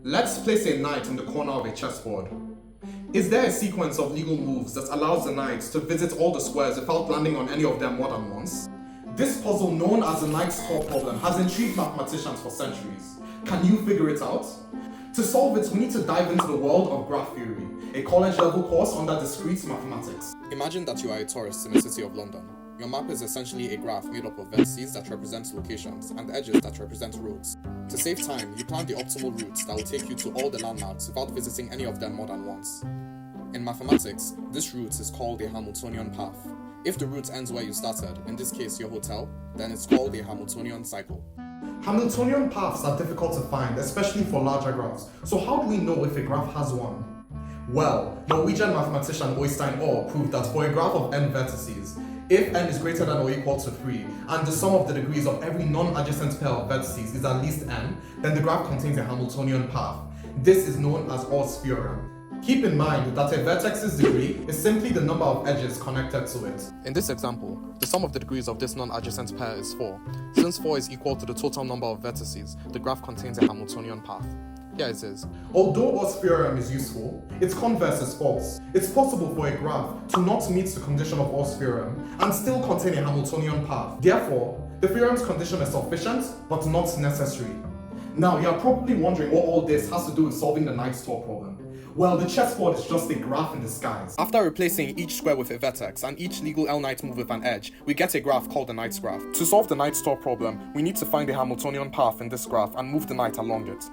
Let's place a knight in the corner of a chessboard. Is there a sequence of legal moves that allows the knight to visit all the squares without landing on any of them more than once? This puzzle, known as the knight's core problem, has intrigued mathematicians for centuries. Can you figure it out? To solve it, we need to dive into the world of graph theory, a college-level course under discrete mathematics. Imagine that you are a tourist in the city of London. Your map is essentially a graph made up of vertices that represent locations and edges that represent roads. To save time, you plan the optimal route that will take you to all the landmarks without visiting any of them more than once. In mathematics, this route is called a Hamiltonian path. If the route ends where you started, in this case your hotel, then it's called a Hamiltonian cycle. Hamiltonian paths are difficult to find, especially for larger graphs. So how do we know if a graph has one? Well, Norwegian mathematician Øystein Orr proved that for a graph of n vertices, if n is greater than or equal to 3, and the sum of the degrees of every non-adjacent pair of vertices is at least n, then the graph contains a Hamiltonian path. This is known as Orr's theorem. Keep in mind that a vertex's degree is simply the number of edges connected to it. In this example, the sum of the degrees of this non-adjacent pair is 4. Since 4 is equal to the total number of vertices, the graph contains a Hamiltonian path. Here it is. Although Orr's theorem is useful, its converse is false. It's possible for a graph to not meet the condition of Orr's theorem and still contain a Hamiltonian path. Therefore, the theorem's condition is sufficient, but not necessary. Now, you're probably wondering what all this has to do with solving the knight's tor problem. Well, the chessboard is just a graph in disguise. After replacing each square with a vertex and each legal L-knight move with an edge, we get a graph called the knight's graph. To solve the knight's tor problem, we need to find a Hamiltonian path in this graph and move the knight along it.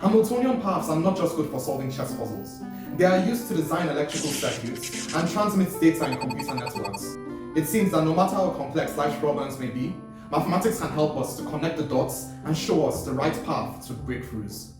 Hamiltonian paths are not just good for solving chess puzzles. They are used to design electrical circuits and transmit data in computer networks. It seems that no matter how complex life problems may be, mathematics can help us to connect the dots and show us the right path to breakthroughs.